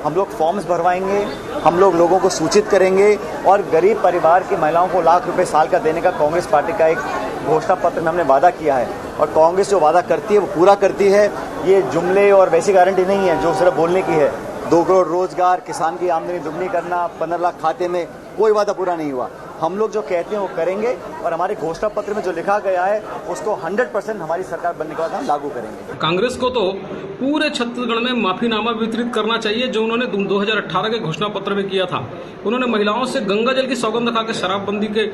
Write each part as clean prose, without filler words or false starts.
हम लोग फॉर्म्स भरवाएंगे, हम लोग लोगों को सूचित करेंगे और गरीब परिवार की महिलाओं को लाख रुपए साल का देने का कांग्रेस पार्टी का एक घोषणा पत्र में हमने वादा किया है और कांग्रेस जो वादा करती है वो पूरा करती है। ये जुमले और वैसी गारंटी नहीं है जो सिर्फ बोलने की है। 2 करोड़ रोजगार, किसान की आमदनी दुगनी करना, 15 लाख खाते में, कोई वादा पूरा नहीं हुआ। हम लोग जो कहते हैं वो करेंगे और हमारे घोषणा पत्र में जो लिखा गया है उसको 100% हमारी सरकार बनने के बाद हम लागू करेंगे। कांग्रेस को तो पूरे छत्तीसगढ़ में माफीनामा वितरित करना चाहिए जो उन्होंने 2018 के घोषणा पत्र में किया था। उन्होंने महिलाओं से गंगा जल की सौगंध खा के शराबबंदी की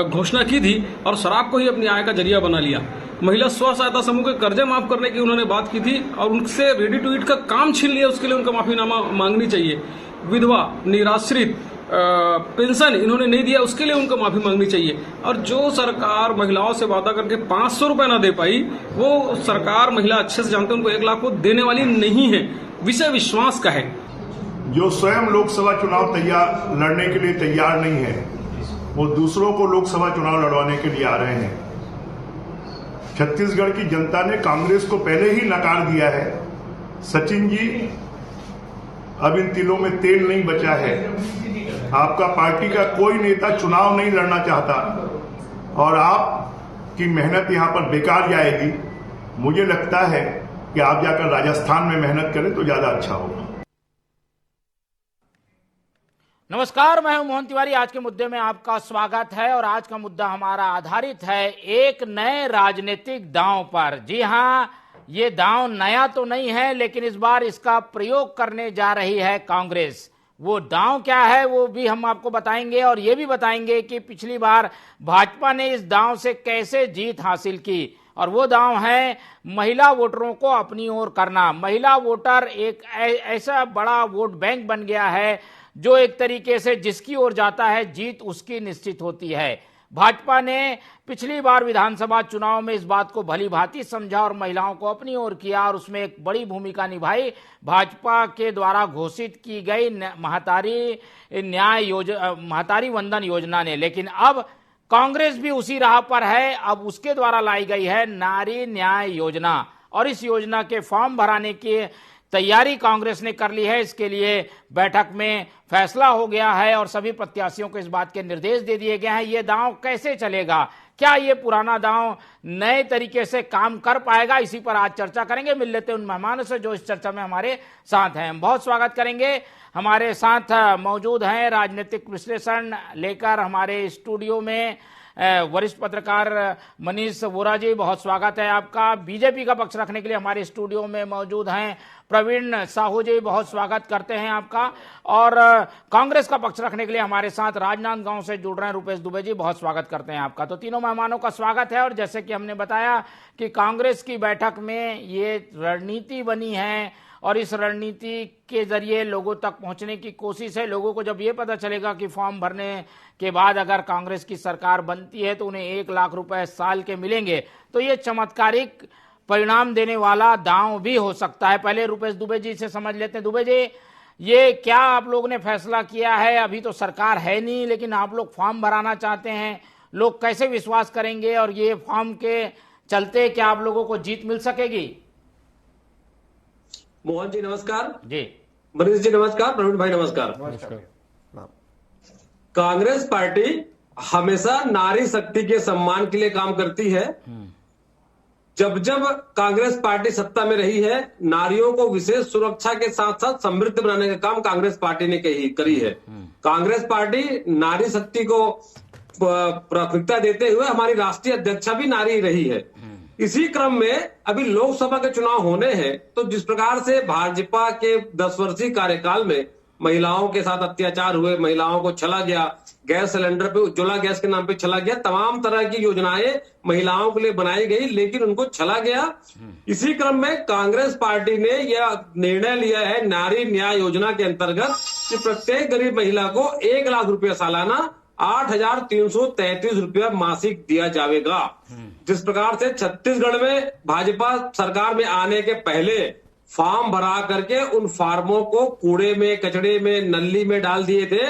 घोषणा की थी और शराब को ही अपनी आय का जरिया बना लिया। महिला स्व सहायता समूह के कर्जे माफ करने की उन्होंने बात की थी और उनसे रेडी टू ईट का काम छीन लिया, उसके लिए उनका माफीनामा मांगनी चाहिए। विधवा, निराश्रित, पेंशन इन्होंने नहीं दिया, उसके लिए उनको माफी मांगनी चाहिए। और जो सरकार महिलाओं से वादा करके 500 रुपए ना दे पाई, वो सरकार महिला अच्छे से जानते हैं उनको 1 लाख को देने वाली नहीं है। विषय विश्वास का है। जो स्वयं लोकसभा चुनाव लड़ने के लिए तैयार नहीं है, वो दूसरों को लोकसभा चुनाव लड़वाने के लिए आ रहे हैं। छत्तीसगढ़ की जनता ने कांग्रेस को पहले ही नकार दिया है। सचिन जी, अब इन तिलों में तेल नहीं बचा है। आपका पार्टी का कोई नेता चुनाव नहीं लड़ना चाहता और आपकी मेहनत यहां पर बेकार जाएगी। मुझे लगता है कि आप जाकर राजस्थान में मेहनत करें तो ज्यादा अच्छा होगा। नमस्कार, मैं हूं मोहन तिवारी। आज के मुद्दे में आपका स्वागत है और आज का मुद्दा हमारा आधारित है एक नए राजनीतिक दांव पर। जी हां, ये दांव नया तो नहीं है, लेकिन इस बार इसका प्रयोग करने जा रही है कांग्रेस। वो दांव क्या है वो भी हम आपको बताएंगे और ये भी बताएंगे कि पिछली बार भाजपा ने इस दांव से कैसे जीत हासिल की। और वो दांव है महिला वोटरों को अपनी ओर करना। महिला वोटर एक ऐसा बड़ा वोट बैंक बन गया है जो एक तरीके से जिसकी ओर जाता है जीत उसकी निश्चित होती है। भाजपा ने पिछली बार विधानसभा चुनाव में इस बात को भली भांति समझा और महिलाओं को अपनी ओर किया और उसमें एक बड़ी भूमिका निभाई भाजपा के द्वारा घोषित की गई महतारी वंदन योजना ने। लेकिन अब कांग्रेस भी उसी राह पर है। अब उसके द्वारा लाई गई है नारी न्याय योजना और इस योजना के फॉर्म भराने की तैयारी कांग्रेस ने कर ली है। इसके लिए बैठक में फैसला हो गया है और सभी प्रत्याशियों को इस बात के निर्देश दे दिए गए हैं। ये दांव कैसे चलेगा, क्या ये पुराना दांव नए तरीके से काम कर पाएगा, इसी पर आज चर्चा करेंगे। मिल लेते हैं उन मेहमानों से जो इस चर्चा में हमारे साथ हैं। हम बहुत स्वागत करेंगे। हमारे साथ मौजूद हैं राजनीतिक विश्लेषण लेकर हमारे स्टूडियो में वरिष्ठ पत्रकार मनीष वोरा जी, बहुत स्वागत है आपका। बीजेपी का पक्ष रखने के लिए हमारे स्टूडियो में मौजूद हैं प्रवीण साहू जी, बहुत स्वागत करते हैं आपका। और कांग्रेस का पक्ष रखने के लिए हमारे साथ राजनांदगांव से जुड़ रहे हैं रुपेश दुबे जी, बहुत स्वागत करते हैं आपका। तो तीनों मेहमानों का स्वागत है। और जैसे कि हमने बताया कि कांग्रेस की बैठक में ये रणनीति बनी है और इस रणनीति के जरिए लोगों तक पहुंचने की कोशिश है। लोगों को जब ये पता चलेगा कि फॉर्म भरने के बाद अगर कांग्रेस की सरकार बनती है तो उन्हें 1 लाख रुपए साल के मिलेंगे, तो ये चमत्कारिक परिणाम देने वाला दांव भी हो सकता है। पहले रुपेश दुबे जी से समझ लेते हैं। दुबे जी, ये क्या आप लोगों ने फैसला किया है? अभी तो सरकार है नहीं, लेकिन आप लोग फॉर्म भराना चाहते हैं। लोग कैसे विश्वास करेंगे और ये फॉर्म के चलते क्या आप लोगों को जीत मिल सकेगी? मोहन जी नमस्कार जी, मनीष जी नमस्कार, प्रवीण भाई नमस्कार। कांग्रेस पार्टी हमेशा नारी शक्ति के सम्मान के लिए काम करती है। जब जब कांग्रेस पार्टी सत्ता में रही है, नारियों को विशेष सुरक्षा के साथ साथ समृद्ध बनाने का काम कांग्रेस पार्टी ने करी है। कांग्रेस पार्टी नारी शक्ति को प्राथमिकता देते हुए हमारी राष्ट्रीय अध्यक्षा भी नारी रही है। इसी क्रम में अभी लोकसभा के चुनाव होने हैं, तो जिस प्रकार से भाजपा के 10 वर्षीय कार्यकाल में महिलाओं के साथ अत्याचार हुए, महिलाओं को छला गया, गैस सिलेंडर पे उज्ज्वला गैस के नाम पे छला गया, तमाम तरह की योजनाएं महिलाओं के लिए बनाई गई, लेकिन उनको छला गया। इसी क्रम में कांग्रेस पार्टी ने यह निर्णय लिया है नारी न्याय योजना के अंतर्गत कि प्रत्येक गरीब महिला को 1 लाख रुपया सालाना 8,333 रुपया मासिक दिया जाएगा। जिस प्रकार से छत्तीसगढ़ में भाजपा सरकार में आने के पहले फॉर्म भरा करके उन फार्मों को कूड़े में, कचड़े में, नली में डाल दिए थे,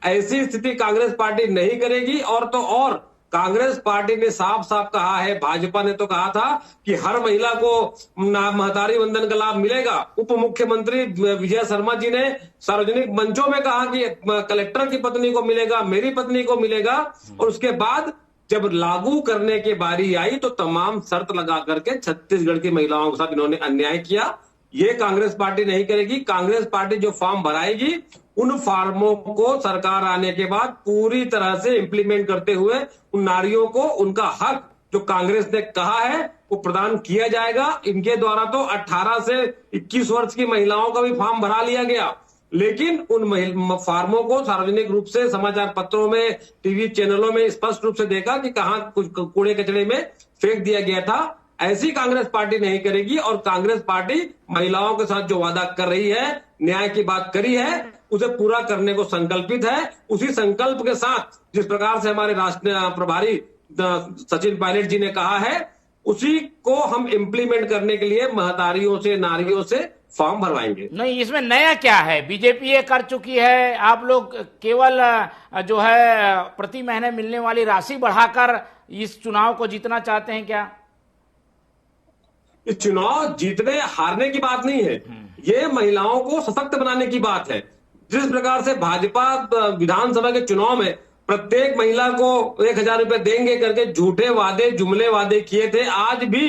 ऐसी स्थिति कांग्रेस पार्टी नहीं करेगी। और तो और कांग्रेस पार्टी ने साफ साफ कहा है, भाजपा ने तो कहा था कि हर महिला को महतारी वंदन का लाभ मिलेगा। उप मुख्यमंत्री विजय शर्मा जी ने सार्वजनिक मंचों में कहा कि कलेक्टर की पत्नी को मिलेगा, मेरी पत्नी को मिलेगा। और उसके बाद जब लागू करने की बारी आई तो तमाम शर्त लगा करके छत्तीसगढ़ की महिलाओं के साथ इन्होंने अन्याय किया। ये कांग्रेस पार्टी नहीं करेगी। कांग्रेस पार्टी जो फॉर्म भराएगी उन फॉर्मों को सरकार आने के बाद पूरी तरह से इंप्लीमेंट करते हुए उन नारियों को उनका हक जो कांग्रेस ने कहा है वो प्रदान किया जाएगा। इनके द्वारा तो 18 से 21 वर्ष की महिलाओं का भी फॉर्म भरा लिया गया, लेकिन उन फार्मों को सार्वजनिक रूप से समाचार पत्रों में, टीवी चैनलों में स्पष्ट रूप से देखा कि कहां कुछ कूड़े कचड़े में फेंक दिया गया था। ऐसी कांग्रेस पार्टी नहीं करेगी। और कांग्रेस पार्टी महिलाओं के साथ जो वादा कर रही है, न्याय की बात करी है, उसे पूरा करने को संकल्पित है। उसी संकल्प के साथ जिस प्रकार से हमारे राष्ट्रीय प्रभारी सचिन पायलट जी ने कहा है, उसी को हम इंप्लीमेंट करने के लिए महतारियों से, नारियों से फॉर्म भरवाएंगे। नहीं, इसमें नया क्या है? बीजेपी ये कर चुकी है, आप लोग केवल जो है प्रति महीने मिलने वाली राशि बढ़ाकर इस चुनाव को जीतना चाहते हैं क्या? इस चुनाव जीतने हारने की बात नहीं है, ये महिलाओं को सशक्त बनाने की बात है। जिस प्रकार से भाजपा विधानसभा के चुनाव में प्रत्येक महिला को 1000 रुपए देंगे करके झूठे वादे, जुमले वादे किए थे, आज भी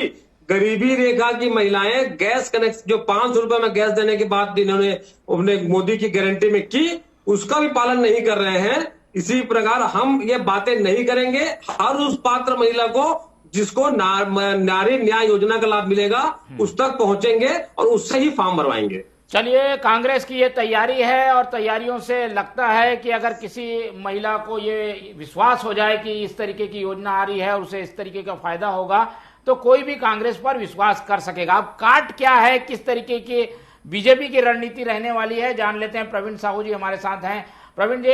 गरीबी रेखा की महिलाएं गैस कनेक्शन जो 500 रुपए में गैस देने की बात इन्होंने अपने मोदी की गारंटी में की, उसका भी पालन नहीं कर रहे हैं। इसी प्रकार हम ये बातें नहीं करेंगे। हर उस पात्र महिला को जिसको नारी न्याय योजना का लाभ मिलेगा उस तक पहुंचेंगे और उससे ही फॉर्म भरवाएंगे। चलिए, कांग्रेस की ये तैयारी है और तैयारियों से लगता है कि अगर किसी महिला को ये विश्वास हो जाए कि इस तरीके की योजना आ रही है और उसे इस तरीके का फायदा होगा तो कोई भी कांग्रेस पर विश्वास कर सकेगा। अब काट क्या है, किस तरीके की बीजेपी की रणनीति रहने वाली है, जान लेते हैं। प्रवीण साहू जी हमारे साथ हैं। प्रवीण जी,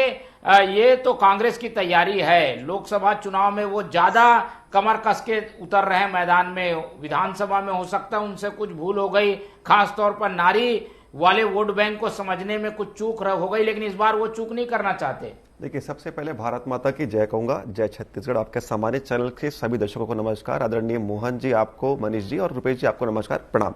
ये तो कांग्रेस की तैयारी है, लोकसभा चुनाव में वो ज्यादा कमर कस के उतर रहे हैं मैदान में। विधानसभा में हो सकता है उनसे कुछ भूल हो गई, खासतौर पर नारी वाले वोट बैंक को समझने में कुछ चूक हो गई, लेकिन इस बार वो चूक नहीं करना चाहते। देखिए, सबसे पहले भारत माता की जय कहूंगा, जय छत्तीसगढ़। आपके सम्मानित चैनल के सभी दर्शकों को नमस्कार। आदरणीय मोहन जी आपको, मनीष जी और रुपेश जी आपको नमस्कार, प्रणाम।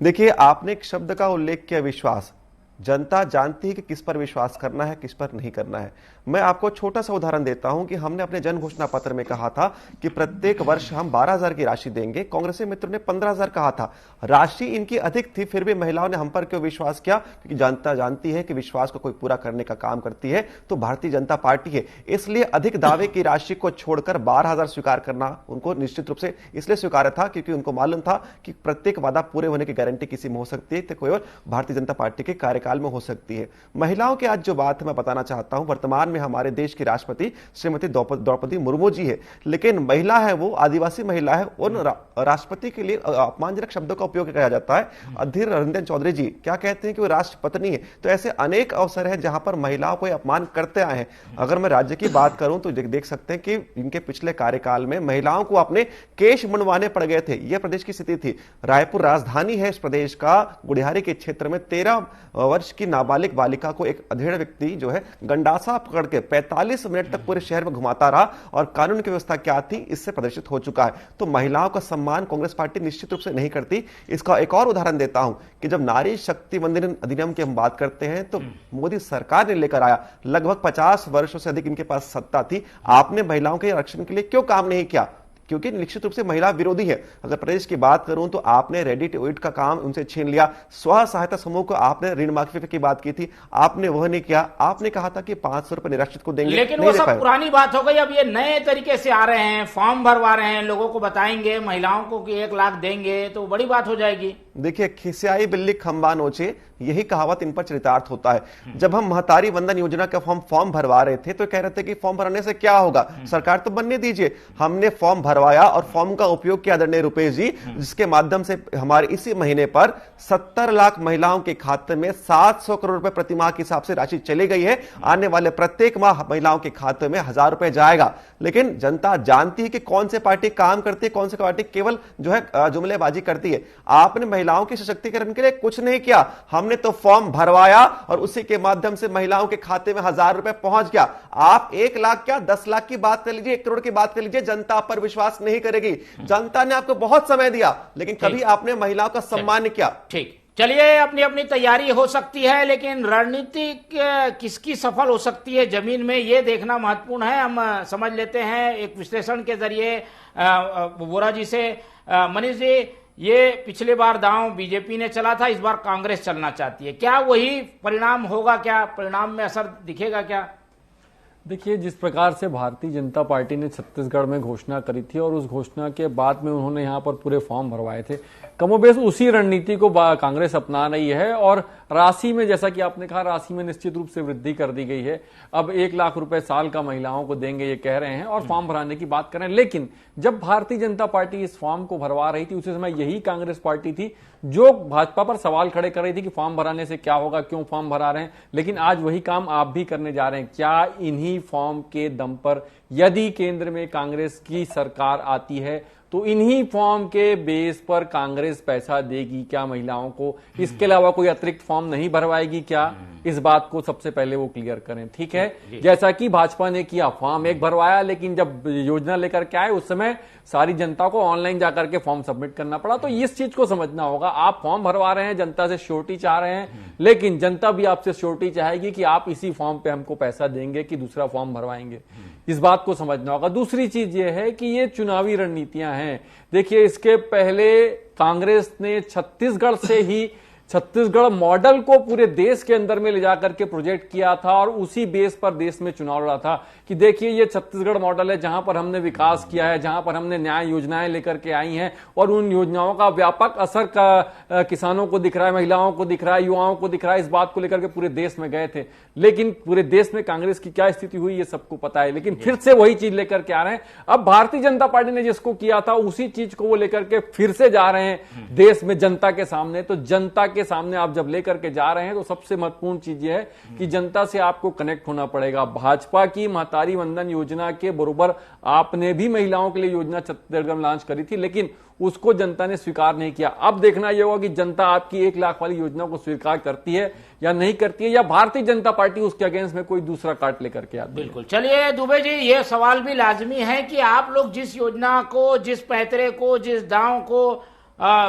देखिए, आपने एक शब्द का उल्लेख किया, विश्वास। जनता जानती है कि किस पर विश्वास करना है, किस पर नहीं करना है। मैं आपको छोटा सा उदाहरण देता हूं कि हमने अपने जन घोषणा पत्र में कहा था कि प्रत्येक वर्ष हम 12,000 की राशि देंगे। कांग्रेसी मित्रों ने 15,000 कहा था। राशि इनकी अधिक थी, फिर भी महिलाओं ने हम पर क्यों विश्वास किया? क्योंकि जनता जानती है कि विश्वास को कोई पूरा करने का काम करती है तो भारतीय जनता पार्टी है। इसलिए अधिक दावे की राशि को छोड़कर 12,000 स्वीकार करना उनको निश्चित रूप से इसलिए स्वीकार्य था क्योंकि उनको मालूम था कि प्रत्येक वादा पूरे होने की गारंटी किसी में हो सकती है तो केवल भारतीय जनता पार्टी के कार्यकाल में हो सकती है। महिलाओं की आज जो बात है मैं बताना चाहता हूं, वर्तमान में हमारे देश की राष्ट्रपति श्रीमती द्रौपदी मुर्मू जी है, लेकिन महिला है, वो आदिवासी महिला है। उन राष्ट्रपति के लिए अपमानजनक शब्दों का उपयोग किया जाता है। अधीर रंजन चौधरी जी क्या कहते हैं कि वो राष्ट्रपत्नी है। तो ऐसे अनेक अवसर है जहां पर महिलाओं को अपमान करते आए हैं। अगर मैं राज्य की बात करूं तो देख सकते हैं कि इनके पिछले कार्यकाल में महिलाओं को अपने केश मुंडवाने पड़ गए थे। यह प्रदेश की स्थिति थी। रायपुर राजधानी है इस प्रदेश का, गुड़ियारी के क्षेत्र में 13 वर्ष की नाबालिग बालिका को एक अधेड़ व्यक्ति जो है गंडासा पकड़ के 45 मिनट तक पूरे शहर में घुमाता रहा और कानून की व्यवस्था क्या थी इससे प्रदर्शित हो चुका है। तो महिलाओं का सम्मान कांग्रेस पार्टी निश्चित रूप से नहीं करती। इसका एक और उदाहरण देता हूं कि जब नारी शक्ति वंदन अधिनियम की हम बात करते हैं तो मोदी सरकार ने लेकर आया, लगभग 50 वर्षों से अधिक इनके पास सत्ता थी। आपने महिलाओं के आरक्षण के लिए क्यों काम नहीं किया? क्योंकि निश्चित रूप से महिला विरोधी है। अगर प्रदेश की बात करूं तो आपने रेडी टू ईट का काम उनसे छीन लिया। स्व सहायता समूह को आपने ऋण माफी की बात की थी, आपने वह नहीं किया। आपने कहा था कि 500 रुपए निराश्रित को देंगे, लेकिन वो सब पुरानी बात हो गई। अब ये नए तरीके से आ रहे हैं, फॉर्म भरवा रहे हैं, लोगों को बताएंगे महिलाओं को कि 1 लाख देंगे, तो बड़ी बात हो जाएगी। देखिए, खिसियाई बिल्ली खंबा नोचे, यही कहावत इन पर चरितार्थ होता है। जब हम महतारी वंदन योजना का फॉर्म भरवा रहे थे तो कह रहे थे कि फॉर्म भरने से क्या होगा, सरकार तो बनने दीजिए। हमने फॉर्म भरवाया और फॉर्म का उपयोग किया आदरणीय रुपेश जी, जिसके माध्यम से हमारे इसी महीने पर 70 लाख महिलाओं के खाते में 700 करोड़ रुपए प्रति माह के हिसाब से राशि चली गई है। आने वाले प्रत्येक माह महिलाओं के खाते में 1000 रुपए जाएगा। लेकिन जनता जानती है कि कौन सी पार्टी काम करती है, कौन सी पार्टी केवल जो है जुमलेबाजी करती है। आपने महिलाओं के सशक्तिकरण के लिए कुछ नहीं किया। हमने तो फॉर्म भरवाया और उसी के माध्यम से महिलाओं के खाते में 1000 रुपए पहुंच गया। आप 1 लाख क्या 10 लाख की बात कर लीजिए, 1 करोड़ की बात कर लीजिए, जनता पर विश्वास नहीं करेगी। जनता ने आपको बहुत समय दिया, लेकिन कभी आपने महिलाओं का सम्मान नहीं किया। ठीक, चलिए, अपनी अपनी तैयारी हो सकती है, लेकिन रणनीति किसकी सफल हो सकती है जमीन में, ये देखना महत्वपूर्ण है। हम समझ लेते हैं एक विश्लेषण के जरिए वोरा जी से। मनीष जी, ये पिछले बार दांव बीजेपी ने चला था, इस बार कांग्रेस चलना चाहती है, क्या वही परिणाम होगा? क्या परिणाम में असर दिखेगा क्या? देखिए, जिस प्रकार से भारतीय जनता पार्टी ने छत्तीसगढ़ में घोषणा करी थी और उस घोषणा के बाद में उन्होंने यहाँ पर पूरे फॉर्म भरवाए थे, कमोबेश उसी रणनीति को कांग्रेस अपना रही है। और राशि में, जैसा कि आपने कहा, राशि में निश्चित रूप से वृद्धि कर दी गई है। अब 1 लाख रुपए साल का महिलाओं को देंगे, ये कह रहे हैं, और फॉर्म भराने की बात कर रहे हैं। लेकिन जब भारतीय जनता पार्टी इस फॉर्म को भरवा रही थी, उसी समय यही कांग्रेस पार्टी थी जो भाजपा पर सवाल खड़े कर रही थी कि फॉर्म भराने से क्या होगा, क्यों फॉर्म भरा रहे हैं। लेकिन आज वही काम आप भी करने जा रहे हैं। क्या इन्हीं फॉर्म के दम पर यदि केंद्र में कांग्रेस की सरकार आती है तो इन्हीं फॉर्म के बेस पर कांग्रेस पैसा देगी क्या महिलाओं को? इसके अलावा कोई अतिरिक्त फॉर्म नहीं भरवाएगी क्या? इस बात को सबसे पहले वो क्लियर करें, ठीक है? जैसा कि भाजपा ने किया, फॉर्म 1 भरवाया, लेकिन जब योजना लेकर के आए उस समय सारी जनता को ऑनलाइन जाकर के फॉर्म सबमिट करना पड़ा। तो इस चीज को समझना होगा। आप फॉर्म भरवा रहे हैं, जनता से श्योरिटी चाह रहे हैं, लेकिन जनता भी आपसे श्योरिटी चाहेगी कि आप इसी फॉर्म पे हमको पैसा देंगे कि दूसरा फॉर्म भरवाएंगे। इस बात को समझना होगा। दूसरी चीज ये है कि ये चुनावी रणनीतियां हैं। देखिए, इसके पहले कांग्रेस ने छत्तीसगढ़ से ही छत्तीसगढ़ मॉडल को पूरे देश के अंदर में ले जाकर के प्रोजेक्ट किया था और उसी बेस पर देश में चुनाव लड़ा था कि देखिए ये छत्तीसगढ़ मॉडल है, जहां पर हमने विकास किया है, जहां पर हमने न्याय योजनाएं लेकर के आई हैं और उन योजनाओं का व्यापक असर का किसानों को दिख रहा है, महिलाओं को दिख रहा है, युवाओं को दिख रहा है। इस बात को लेकर के पूरे देश में गए थे, लेकिन पूरे देश में कांग्रेस की क्या स्थिति हुई ये सबको पता है। लेकिन फिर से वही चीज लेकर के आ रहे हैं। अब भारतीय जनता पार्टी ने जिसको किया था उसी चीज को वो लेकर के फिर से जा रहे हैं देश में जनता के सामने। तो जनता के सामने आप जब लेकर के जा रहे हैं तो सबसे महत्वपूर्ण चीज ये है कि जनता से आपको कनेक्ट होना पड़ेगा। भाजपा की महतारी वंदन योजना के बरोबर आपने भी महिलाओं के लिए योजना छत्तीसगढ़ में लॉन्च करी थी, लेकिन उसको जनता ने स्वीकार नहीं किया। अब देखना यह होगा कि जनता आपकी 1 लाख वाली योजना को स्वीकार करती है या नहीं करती है, या भारतीय जनता पार्टी उसके अगेंस्ट में कोई दूसरा काट लेकर के आती है। बिल्कुल। चलिए दुबे जी, ये सवाल भी लाजमी है कि आप लोग जिस योजना को, जिस पैतरे को, जिस दांव को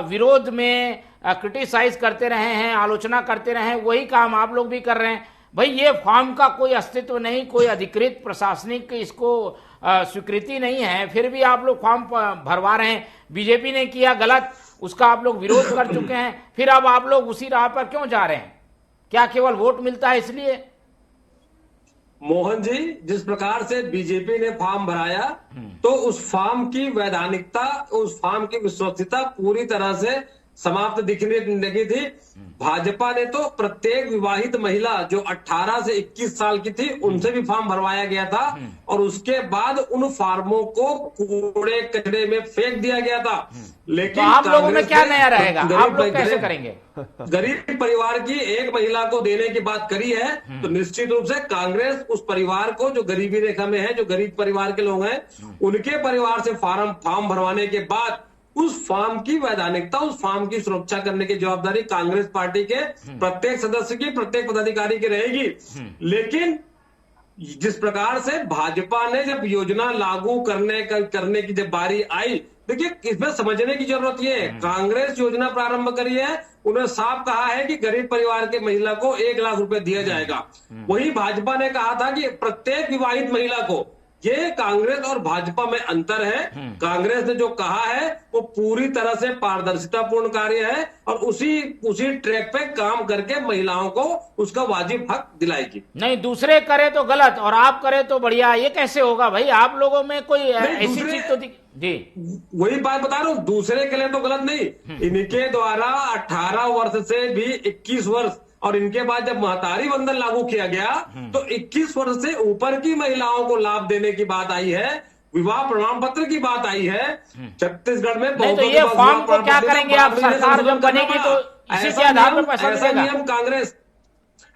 विरोध में क्रिटिसाइज करते रहे हैं, आलोचना करते रहे हैं, वही काम आप लोग भी कर रहे हैं। भाई, ये फॉर्म का कोई अस्तित्व नहीं, कोई अधिकृत प्रशासनिक इसको स्वीकृति नहीं है, फिर भी आप लोग फॉर्म भरवा रहे हैं। बीजेपी ने किया गलत, उसका आप लोग विरोध कर चुके हैं, फिर अब आप लोग उसी राह पर क्यों जा रहे हैं? क्या केवल वोट मिलता है इसलिए? मोहन जी, जिस प्रकार से बीजेपी ने फॉर्म भराया तो उस फॉर्म की वैधानिकता, उस फॉर्म की विश्वसनीयता पूरी तरह से समाप्त दिखने लगी थी। भाजपा ने तो प्रत्येक विवाहित महिला जो 18 से 21 साल की थी उनसे भी फॉर्म भरवाया गया था और उसके बाद उन फॉर्मों को कूड़े कचरे में फेंक दिया गया था। लेकिन तो आप लोगों में क्या नया रहेगा? आप लोग कैसे करेंगे? गरीब परिवार की एक महिला को देने की बात करी है तो निश्चित रूप से कांग्रेस उस परिवार को, जो गरीबी रेखा में है, जो गरीब परिवार के लोग हैं, उनके परिवार से फॉर्म भरवाने के बाद उस फॉर्म की वैधानिकता, उस फॉर्म की सुरक्षा करने की जवाबदारी कांग्रेस पार्टी के प्रत्येक सदस्य की, प्रत्येक पदाधिकारी की रहेगी। लेकिन जिस प्रकार से भाजपा ने जब योजना लागू करने की जब बारी आई, देखिए इसमें समझने की जरूरत यह है, कांग्रेस योजना प्रारंभ करी है, उन्होंने साफ कहा है कि गरीब परिवार के महिला को 1 लाख रुपए दिया जाएगा। वही भाजपा ने कहा था कि प्रत्येक विवाहित महिला को। ये कांग्रेस और भाजपा में अंतर है। कांग्रेस ने जो कहा है वो पूरी तरह से पारदर्शितापूर्ण कार्य है और उसी ट्रैक पे काम करके महिलाओं को उसका वाजिब हक दिलाएगी। नहीं, दूसरे करे तो गलत और आप करे तो बढ़िया, ये कैसे होगा भाई? आप लोगों में कोई ऐसी चीज तो जी, वही बात बता रहा हूँ, दूसरे के लिए तो गलत नहीं। इनके द्वारा 18 वर्ष से भी 21 वर्ष और इनके बाद जब महतारी वंदन लागू किया गया तो 21 वर्ष से ऊपर की महिलाओं को लाभ देने की बात आई है, विवाह प्रमाण पत्र की बात आई है। छत्तीसगढ़ में नहीं, तो ये फॉर्म को क्या करेंगे आप? सरकार जब बनेगी तो इसी के आधार पर पैसा देगा। नियम कांग्रेस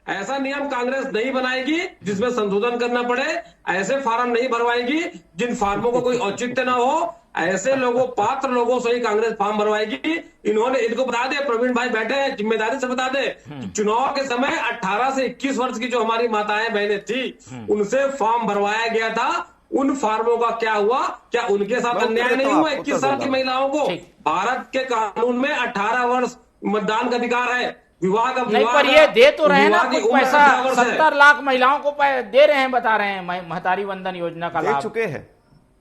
ऐसा नियम कांग्रेस नहीं बनाएगी जिसमें संशोधन करना पड़े, ऐसे फार्म नहीं भरवाएगी जिन फार्मों को कोई औचित्य ना हो, ऐसे लोगों, पात्र लोगों से ही कांग्रेस फॉर्म भरवाएगी। इनको बता दे, प्रवीण भाई बैठे हैं, जिम्मेदारी से बता दे, चुनाव के समय 18 से 21 वर्ष की जो हमारी माताएं बहनें थी, उनसे फॉर्म भरवाया गया था। उन फार्मों का क्या हुआ? क्या उनके साथ अन्याय नहीं हुआ? 21 साल की महिलाओं को भारत के कानून में 18 वर्ष मतदान का अधिकार है। विवाह का नहीं, पर ये दे तो रहे हैं ना कुछ पैसा, 70 लाख महिलाओं को दे रहे हैं, बता रहे हैं महतारी वंदन योजना का लाभ दे चुके हैं।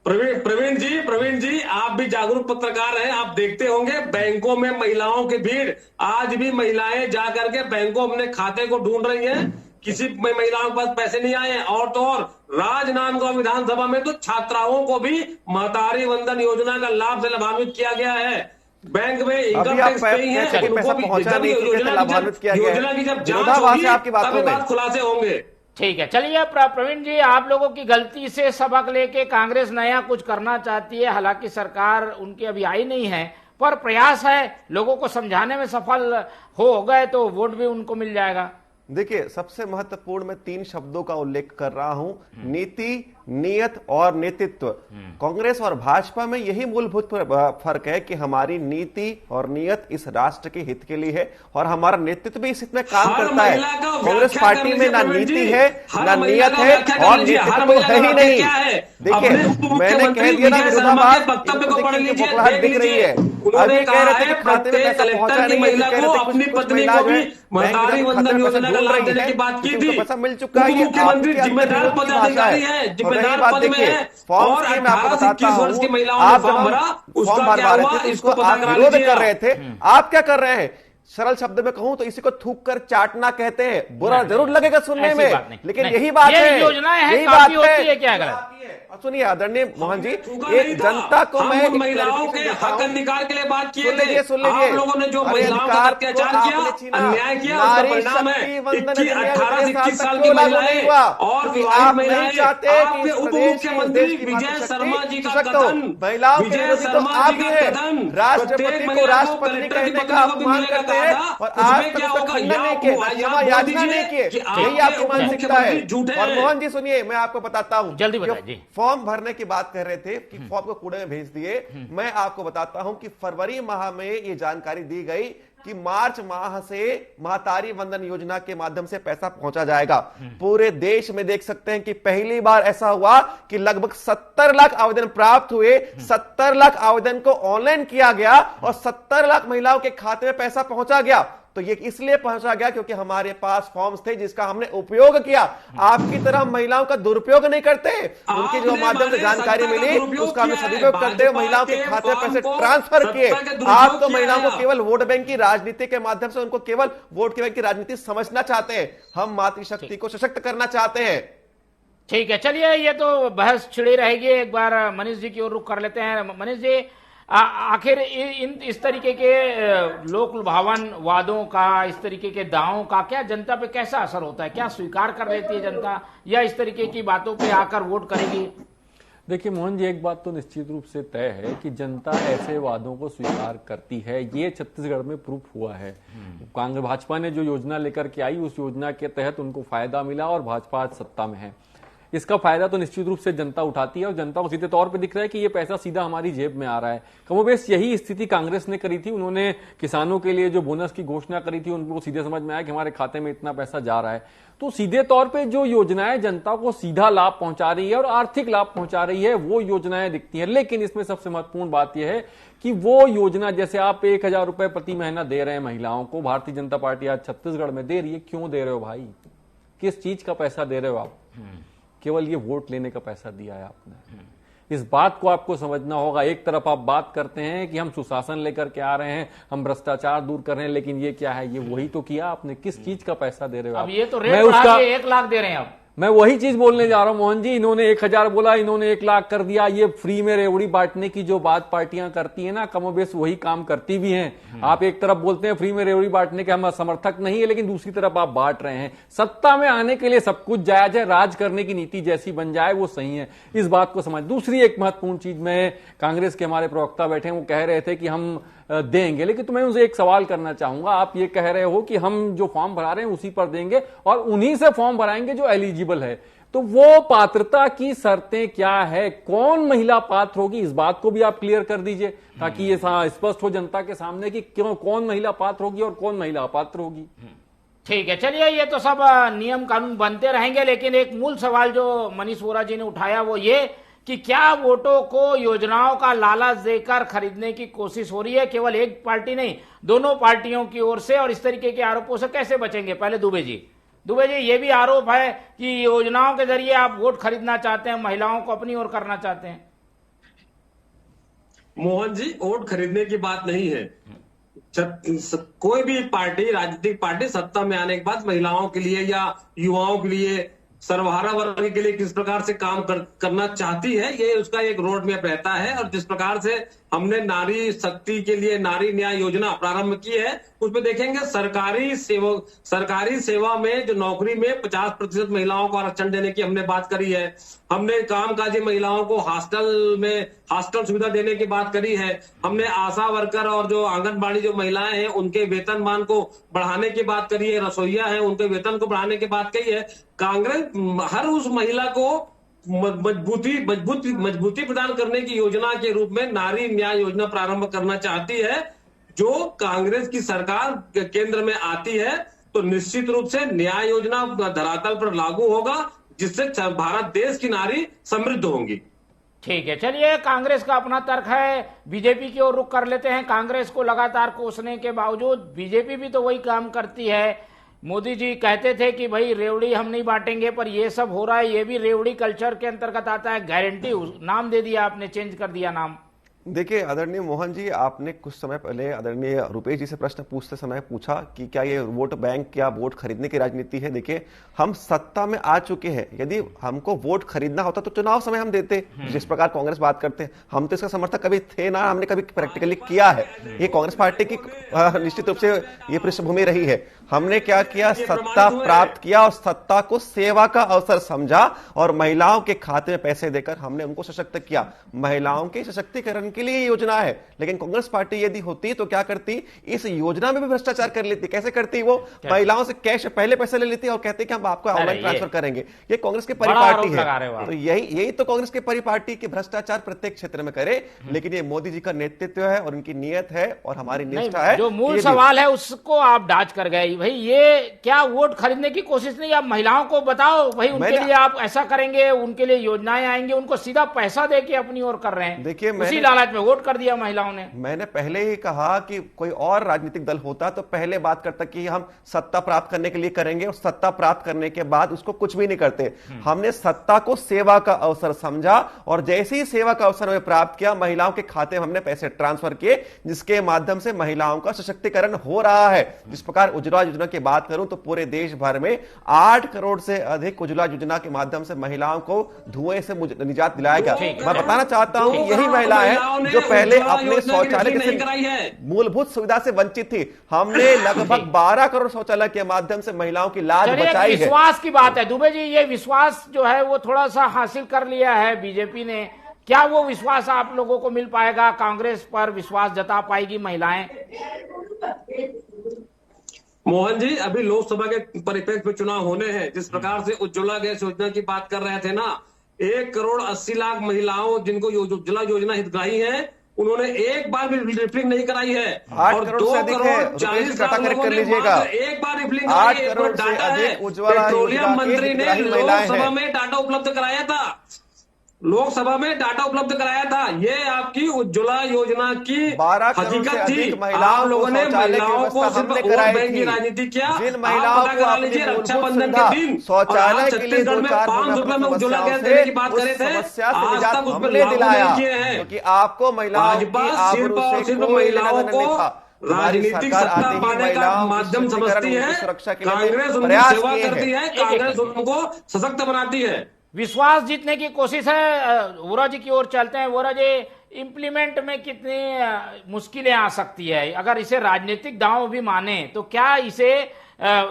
प्रवीण जी, आप भी जागरूक पत्रकार हैं, आप देखते होंगे बैंकों में महिलाओं की भीड़। आज भी महिलाएं जाकर के बैंकों अपने खाते को ढूंढ रही हैं, किसी महिलाओं के पास पैसे नहीं आए हैं। और तो और राजनांदगांव विधानसभा में तो छात्राओं को भी महतारी वंदन योजना का लाभ से लाभान्वित किया गया है। बैंक में इनकम टैक्स पे ही है, पैसा पहुंचा नहीं, लाभान्वित किया गया है। योजना की जब जांच होगी आपकी बात तब बात खुलासे होंगे। ठीक है, चलिए प्रवीण जी, आप लोगों की गलती से सबक लेके कांग्रेस नया कुछ करना चाहती है। हालांकि सरकार उनकी अभी आई नहीं है, पर प्रयास है, लोगों को समझाने में सफल हो गए तो वोट भी उनको मिल जाएगा। देखिए, सबसे महत्वपूर्ण मैं 3 शब्दों का उल्लेख कर रहा हूं, नीति, नियत और नेतृत्व। कांग्रेस और भाजपा में यही मूलभूत फर्क है कि हमारी नीति और नियत इस राष्ट्र के हित के लिए है और हमारा नेतृत्व भी इस हित में काम करता है। कांग्रेस पार्टी में ना नीति है, ना नियत है और नेतृत्व है ही नहीं। देखिए, मैंने कह दिया ना, विरोधाभास दिख रही है। अभी कह रहे थे कि खाते में पैसा पहुंचा नहीं है, अपनी पत्नी को भी महतारी वंदन योजना का लाभ देने की बात की थी। पैसा मिल चुका है, मुख्यमंत्री जिम्मेदार पदाधिकारी है, जिम्मेदार पद में है, और 18 से 21 वर्ष की महिलाओं ने फॉर्म भरा, उसका क्या हुआ इसको पता करा विरोध लीजिए। कर रहे थे, आप क्या कर रहे हैं? सरल शब्द में कहूं तो इसी को थूक कर चाटना कहते हैं। बुरा जरूर लगेगा सुनने में, लेकिन यही बात है, यही बात है। क्या गलत? सुनिए आदरणीय मोहन जी, एक जनता को मैं महिलाओं के हक अधिकार के लिए बात किए थे। सुन लीजिए, आप लोगों ने जो महिलाओं का अत्याचार किया, अन्याय किया, उसका परिणाम है 18 से 21 साल की महिलाएं और विवाहित महिलाएं। आपके उप मुख्यमंत्री विजय शर्मा जी का कथन, विजय शर्मा जी का कथन, राष्ट्रपति को राष्ट्रपति कहने का अपमान करते हैं और आज तक उसका खंडन नहीं किया, याचना नहीं किए। यही आपकी मानसिकता है। और मोहन जी सुनिए, मैं आपको बताता हूं, जल्दी बताइए। फॉर्म भरने की बात कर रहे थे कि फॉर्म को कूड़े में भेज दिए। मैं आपको बताता हूं कि फरवरी माह में यह जानकारी दी गई कि मार्च माह से महतारी वंदन योजना के माध्यम से पैसा पहुंचा जाएगा। पूरे देश में देख सकते हैं कि पहली बार ऐसा हुआ कि लगभग 70 लाख आवेदन प्राप्त हुए। 70 लाख आवेदन को ऑनलाइन किया गया और 70 लाख महिलाओं के खाते में पैसा पहुंचा गया। तो ये इसलिए पहुंचा गया क्योंकि हमारे पास फॉर्म्स थे जिसका हमने उपयोग किया। आपकी तरह महिलाओं का दुरुपयोग नहीं करते, उनके जो माध्यम से जानकारी मिली उसका हम सदुपयोग करते हुए महिलाओं के खाते में पैसे ट्रांसफर किए। आप तो महिलाओं को केवल वोट बैंक की राजनीति के माध्यम से उनको केवल वोट बैंक की राजनीति समझना चाहते हैं। हम मातृशक्ति को सशक्त करना चाहते हैं। ठीक है, चलिए, ये तो बहस छिड़ी रहेगी। एक बार मनीष जी की ओर रुख कर लेते हैं। मनीष जी, आखिर इस तरीके के लोक लुभावन वादों का, इस तरीके के दावों का क्या जनता पे कैसा असर होता है? क्या स्वीकार कर लेती है जनता, या इस तरीके की बातों पे आकर वोट करेगी? देखिए मोहन जी, एक बात तो निश्चित रूप से तय है कि जनता ऐसे वादों को स्वीकार करती है। ये छत्तीसगढ़ में प्रूफ हुआ है। कांग्रेस भाजपा ने जो योजना लेकर के आई, उस योजना के तहत उनको फायदा मिला और भाजपा आज सत्ता में है। इसका फायदा तो निश्चित रूप से जनता उठाती है और जनता को सीधे तौर पे दिख रहा है कि ये पैसा सीधा हमारी जेब में आ रहा है। कमोबेश यही स्थिति कांग्रेस ने करी थी। उन्होंने किसानों के लिए जो बोनस की घोषणा करी थी, उनको सीधे समझ में आया कि हमारे खाते में इतना पैसा जा रहा है। तो सीधे तौर पे जो योजनाएं जनता को सीधा लाभ पहुंचा रही है और आर्थिक लाभ पहुंचा रही है, वो योजनाएं दिखती हैं। लेकिन इसमें सबसे महत्वपूर्ण बात यह है कि वो योजना, जैसे आप 1000 रुपए प्रति महीना दे रहे हैं महिलाओं को, भारतीय जनता पार्टी आज छत्तीसगढ़ में दे रही है। क्यों दे रहे हो भाई? किस चीज का पैसा दे रहे हो आप? केवल ये वोट लेने का पैसा दिया है आपने। इस बात को आपको समझना होगा। एक तरफ आप बात करते हैं कि हम सुशासन लेकर के आ रहे हैं, हम भ्रष्टाचार दूर कर रहे हैं, लेकिन ये क्या है? ये वही तो किया आपने। किस चीज का पैसा दे रहे हो? अब ये तो रेट बढ़ा के 1 लाख दे रहे हैं। अब मैं वही चीज बोलने जा रहा हूं मोहन जी। इन्होंने 1000 बोला, इन्होंने 1 लाख कर दिया। ये फ्री में रेवड़ी बांटने की जो बात पार्टियां करती है ना, कमोबेश वही काम करती भी हैं। आप एक तरफ बोलते हैं फ्री में रेवड़ी बांटने के हम समर्थक नहीं है, लेकिन दूसरी तरफ आप बांट रहे हैं। सत्ता में आने के लिए सब कुछ जायज है, राज करने की नीति जैसी बन जाए वो सही है। इस बात को समझ। दूसरी एक महत्वपूर्ण चीज में, कांग्रेस के हमारे प्रवक्ता बैठे हैं, वो कह रहे थे कि हम देंगे। लेकिन तो मैं उनसे एक सवाल करना चाहूंगा, आप ये कह रहे हो कि हम जो फॉर्म भरा रहे हैं उसी पर देंगे और उन्हीं से फॉर्म भराएंगे जो एलिजिबल है, तो वो पात्रता की शर्तें क्या है, कौन महिला पात्र होगी, इस बात को भी आप क्लियर कर दीजिए ताकि ये स्पष्ट हो जनता के सामने कि क्यों, कौन महिला पात्र होगी और कौन महिला अपात्र होगी। ठीक है, चलिए ये तो सब नियम कानून बनते रहेंगे, लेकिन एक मूल सवाल जो मनीष वोरा जी ने उठाया वो ये कि क्या वोटों को योजनाओं का लालच देकर खरीदने की कोशिश हो रही है, केवल एक पार्टी नहीं दोनों पार्टियों की ओर से, और इस तरीके के आरोपों से कैसे बचेंगे? पहले दुबे जी ये भी आरोप है कि योजनाओं के जरिए आप वोट खरीदना चाहते हैं, महिलाओं को अपनी ओर करना चाहते हैं। मोहन जी, वोट खरीदने की बात नहीं है। कोई भी पार्टी, राजनीतिक पार्टी सत्ता में आने के बाद महिलाओं के लिए या युवाओं के लिए, सर्वहारा वर्ग के लिए किस प्रकार से काम करना चाहती है, ये उसका एक रोड मैप रहता है। और जिस प्रकार से हमने नारी शक्ति के लिए नारी न्याय योजना प्रारंभ की है, उसमें देखेंगे सरकारी सेवा में जो नौकरी में 50% महिलाओं को आरक्षण देने की हमने बात करी है। हमने कामकाजी महिलाओं को हॉस्टल सुविधा देने की बात करी है। हमने आशा वर्कर और जो आंगनबाड़ी जो महिलाएं हैं उनके वेतनमान को बढ़ाने की बात करी है, रसोइया है उनके वेतन को बढ़ाने की बात कही है। कांग्रेस हर उस महिला को मजबूती प्रदान करने की योजना के रूप में नारी न्याय योजना प्रारंभ करना चाहती है। जो कांग्रेस की सरकार केंद्र में आती है तो निश्चित रूप से न्याय योजना धरातल पर लागू होगा, जिससे भारत देश की नारी समृद्ध होंगी। ठीक है, चलिए कांग्रेस का अपना तर्क है, बीजेपी की ओर रुख कर लेते हैं। कांग्रेस को लगातार कोसने के बावजूद बीजेपी भी तो वही काम करती है। मोदी जी कहते थे कि भाई रेवड़ी हम नहीं बांटेंगे, पर ये सब हो रहा है, ये भी रेवड़ी कल्चर के अंतर्गत आता है। गारंटी नाम दे दिया आपने, चेंज कर दिया नाम। देखिए आदरणीय मोहन जी, आपने कुछ समय पहले आदरणीय रुपेश जी से प्रश्न पूछते समय पूछा कि क्या ये वोट बैंक या वोट खरीदने की राजनीति है। देखिए हम सत्ता में आ चुके हैं, यदि हमको वोट खरीदना होता तो चुनाव समय हम देते, जिस प्रकार कांग्रेस बात करते हैं। हम तो इसका समर्थक कभी थे ना, हमने कभी प्रैक्टिकली किया है। ये कांग्रेस पार्टी की निश्चित रूप से ये पृष्ठभूमि रही है। हमने क्या किया, सत्ता प्राप्त किया और सत्ता को सेवा का अवसर समझा और महिलाओं के खाते में पैसे देकर हमने उनको सशक्त किया। महिलाओं के सशक्तिकरण के लिए योजना है। लेकिन कांग्रेस पार्टी यदि होती तो क्या करती, इस योजना में भी भ्रष्टाचार कर लेती। कैसे करती? वो महिलाओं से कैश पहले पैसे ले लेती और कहती कि हम आपको ऑनलाइन ट्रांसफर करेंगे। ये कांग्रेस की परिपाटी है। तो यही तो कांग्रेस की परिपाटी की भ्रष्टाचार प्रत्येक क्षेत्र में करे। लेकिन ये मोदी जी का नेतृत्व है और उनकी नीयत है और हमारी निष्ठा है। जो मूल सवाल है उसको आप डाच कर गए। भाई ये क्या वोट खरीदने की कोशिश नहीं? आप महिलाओं को बताओ भाई, उनके लिए आप ऐसा करेंगे, उनके लिए योजनाएं आएंगी, उनको सीधा पैसा देके अपनी ओर कर रहे हैं। देखिए उसी लालच में वोट कर दिया महिलाओं ने। मैंने पहले ही कहा कि कोई और राजनीतिक दल होता तो पहले बात करता कि हम सत्ता प्राप्त करने के लिए करेंगे और सत्ता प्राप्त करने के बाद उसको कुछ भी नहीं करते। हमने सत्ता को सेवा का अवसर समझा और जैसे ही सेवा का अवसर हमें प्राप्त किया, महिलाओं के खाते में हमने पैसे ट्रांसफर किए, जिसके माध्यम से महिलाओं का सशक्तिकरण हो रहा है। जिस प्रकार उज्ज्वला योजना की बात करूं तो पूरे देश भर में 8 करोड़ से अधिक उज्ज्वला योजना के माध्यम से महिलाओं को धुएं से निजात दिलाया गया। मैं बताना चाहता हूं यही महिला है जो पहले अपने शौचालय के मूलभूत सुविधा से वंचित थी। हमने लगभग 12 करोड़ शौचालय के माध्यम से महिलाओं की लाज बचाई है। विश्वास की बात है दुबे जी, ये विश्वास जो है वो थोड़ा सा हासिल कर लिया है बीजेपी ने। क्या वो विश्वास आप लोगों को मिल पाएगा? कांग्रेस पर विश्वास जता पाएगी महिलाएं? मोहन जी, अभी लोकसभा के परिप्रेक्ष्य में चुनाव होने हैं। जिस प्रकार से उज्ज्वला गैस योजना की बात कर रहे थे ना, 1 करोड़ 80 लाख महिलाओं जिनको उज्ज्वला योजना हितग्राही है, उन्होंने एक बार भी रिफिलिंग नहीं कराई है। 8 करोड़ 40 लाख लोगों ने एक बार रिफिलिंग कराई है। डाटा है, पेट्रोलियम मंत्री ने लोकसभा में डाटा उपलब्ध कराया था, लोकसभा में डाटा उपलब्ध कराया था। ये आपकी उज्ज्वला योजना की हकीकत थी। आप लोगों ने महिलाओं को सिर्फ वोट बैंक की राजनीति किया। आप पता करा लीजिए, रक्षाबंधन के दिन छत्तीसगढ़ में 500 रुपए में उज्ज्वला गैस देने की बात करे थे, आज तक उस पर लागू नहीं किए हैं। भाजपा सिर्फ महिलाओं को राजनीतिक सत्ता पाने का माध्यम समझती है। कांग्रेस उनकी सेवा करती है, कांग्रेस उनको सशक्त बनाती है। विश्वास जीतने की कोशिश है। वोरा जी की ओर चलते हैं। वोरा जी, इंप्लीमेंट में कितनी मुश्किलें आ सकती है? अगर इसे राजनीतिक दांव भी माने तो क्या इसे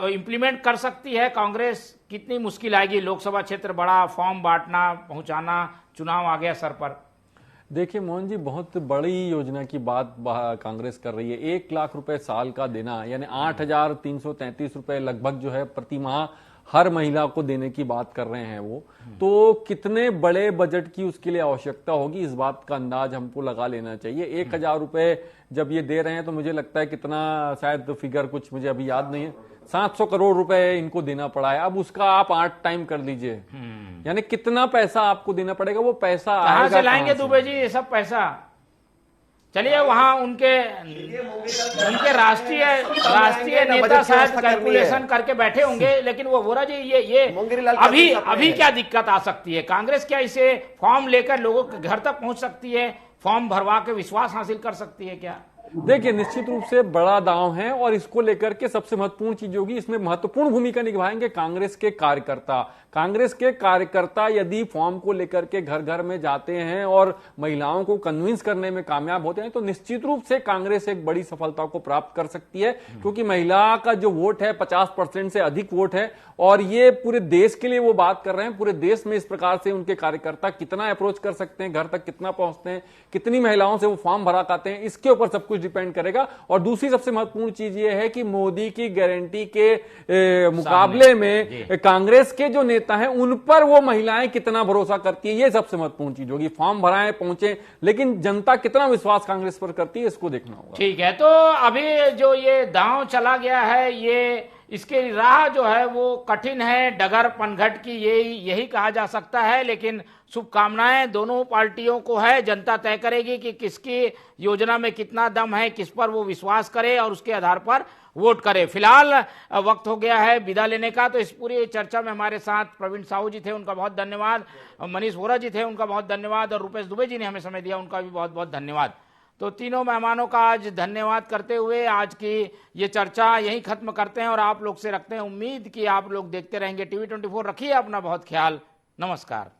इंप्लीमेंट कर सकती है कांग्रेस? कितनी मुश्किल आएगी? लोकसभा क्षेत्र बड़ा, फॉर्म बांटना, पहुंचाना, चुनाव आ गया सर पर। देखिए मोहन जी, बहुत बड़ी योजना की बात कांग्रेस कर रही है। 1 लाख रुपए साल का देना, यानी 8,333 रुपए लगभग जो है प्रति माह हर महिला को देने की बात कर रहे हैं वो। तो कितने बड़े बजट की उसके लिए आवश्यकता होगी, इस बात का अंदाज हमको लगा लेना चाहिए। 1,000 रुपए जब ये दे रहे हैं तो मुझे लगता है कितना, शायद फिगर कुछ मुझे अभी याद नहीं है, 700 करोड़ रुपए इनको देना पड़ा है। अब उसका आप 8 टाइम कर लीजिए, यानी कितना पैसा आपको देना पड़ेगा। वो पैसा कहां से लाएंगे दुबे जी ये सब पैसा? चलिए वहां उनके राष्ट्रीय नेता शायद कैलकुलेशन करके बैठे होंगे, लेकिन वो बोरा जी ये अभी क्या दिक्कत आ सकती है? कांग्रेस क्या इसे फॉर्म लेकर लोगों के घर तक पहुंच सकती है, फॉर्म भरवा के विश्वास हासिल कर सकती है क्या? देखिए, निश्चित रूप से बड़ा दांव है और इसको लेकर के सबसे महत्वपूर्ण चीज होगी, इसमें महत्वपूर्ण भूमिका निभाएंगे कांग्रेस के कार्यकर्ता। कांग्रेस के कार्यकर्ता यदि फॉर्म को लेकर के घर घर में जाते हैं और महिलाओं को कन्विंस करने में कामयाब होते हैं तो निश्चित रूप से कांग्रेस एक बड़ी सफलता को प्राप्त कर सकती है, क्योंकि महिला का जो वोट है 50% से अधिक वोट है और ये पूरे देश के लिए वो बात कर रहे हैं। पूरे देश में इस प्रकार से उनके कार्यकर्ता कितना अप्रोच कर सकते हैं, घर तक कितना पहुंचते हैं, कितनी महिलाओं से वो फॉर्म भरा पाते हैं, इसके ऊपर सब कुछ डिपेंड करेगा। और दूसरी सबसे महत्वपूर्ण चीज ये है कि मोदी की गारंटी के मुकाबले में कांग्रेस के जो नेता हैं उन पर वो महिलाएं कितना भरोसा करती है, ये सबसे महत्वपूर्ण चीज होगी। फॉर्म भराएं, पहुंचे, लेकिन जनता कितना विश्वास कांग्रेस पर करती है इसको देखना होगा। ठीक है, तो अभी जो ये दांव चला गया है, ये इसके राह जो है वो कठिन है, डगर पनघट की यही कहा जा सकता है। लेकिन शुभकामनाएं दोनों पार्टियों को है। जनता तय करेगी कि किसकी योजना में कितना दम है, किस पर वो विश्वास करे और उसके आधार पर वोट करे। फिलहाल वक्त हो गया है विदा लेने का। तो इस पूरी चर्चा में हमारे साथ प्रवीण साहू जी थे, उनका बहुत धन्यवाद। मनीष वोरा जी थे, उनका बहुत धन्यवाद। और रुपेश दुबे जी ने हमें समय दिया, उनका भी बहुत बहुत धन्यवाद। तो तीनों मेहमानों का आज धन्यवाद करते हुए आज की ये चर्चा यहीं खत्म करते हैं और आप लोग से रखते हैं उम्मीद कि आप लोग देखते रहेंगे TV 24। रखिए अपना बहुत ख्याल। नमस्कार।